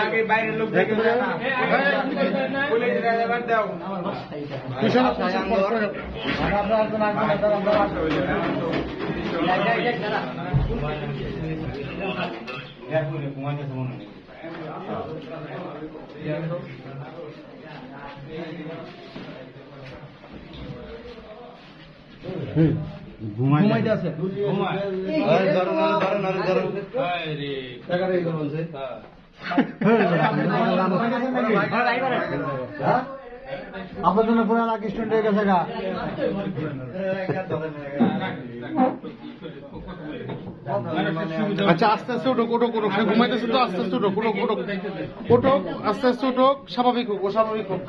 আগে বাইরে লোক দেখে না পুলিশ ড্রাইভার দাও তুষার ঘুমাইতে আছে আপনার জন্য পুরো লাখ স্টুডেন্ট হয়ে গেছে গা আচ্ছা আস্তে আস্তে ওঠো ওঠো ওঠো ঘুমাইতেছে তো আস্তে আস্তে ওঠো ওঠো ওঠো ওঠো আস্তে আস্তে ওঠো স্বাভাবিক হোক ও স্বাভাবিক হোক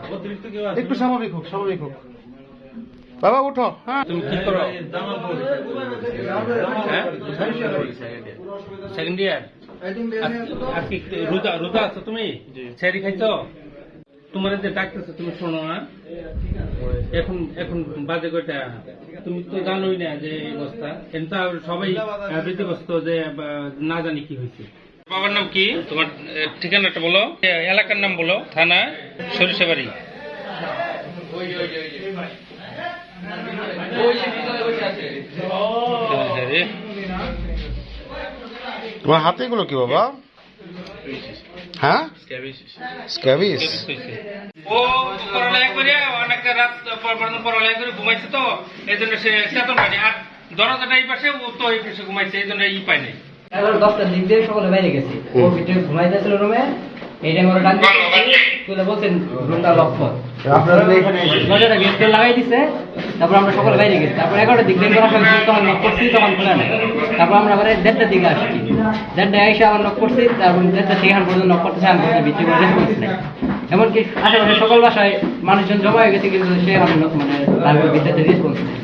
একটু স্বাভাবিক হোক স্বাভাবিক হোক বাবা উঠো। হ্যাঁ তুমি কি করো? Second year. আজকে রোজা রোজা আছো তুমি? ছেড়ি খাইছো? তোমার যে ডাকতেছো তুমি শোনো না? এখন এখন বাজে কয়টা? তুমি তো জানোই না যে এই অবস্থা। কিন্তু সবাই বিধিগ্রস্ত যে না জানি কি হয়েছে। বাবার নাম কি? তোমার ঠিকানাটা বলো, এলাকার নাম বলো। থানা সরিষাবাড়ি। তোমার হাতে এগুলো কি বাবা? হ্যাঁ স্ক্যাবিস। ও পড়ালেখা করে অনেকটা রাত পড়ালেখা করে ঘুমাইছে তো এই জন্য সে চেতন পায়নি। আর দরজাটা এই পাশে ও তো এই পাশে ঘুমাইছে এই জন্য ই পায় নাই। এবার 10টার দিক দিয়ে সকলে বাইরে গেছে। ও ভিতরে ঘুমাইতেছিল রুমে। এই টাইমে ওরা ডাক তুলে বলছেন রুমটা লক কর। দরজাটা গেট লাগাই দিছে। তারপর আমরা সকলে বাইরে গেছি। তারপর 11টার দিক দিয়ে তখন নক করছি, তখন খোলা নাই। তারপর আমরা আবার 1:30টার দিকে আসছি। 1:30টায় এসে আবার নক করছি। তারপর 1:30টা থেকে পর্যন্ত নক করতেছে, আমি ভিতরে কোনো রেসপন্স নেই। এমনকি আশেপাশে সকল বাসায় মানুষজন জমা হয়ে গেছে, কিন্তু সে মানে তারপর ভিতরে রেসপন্স নেই।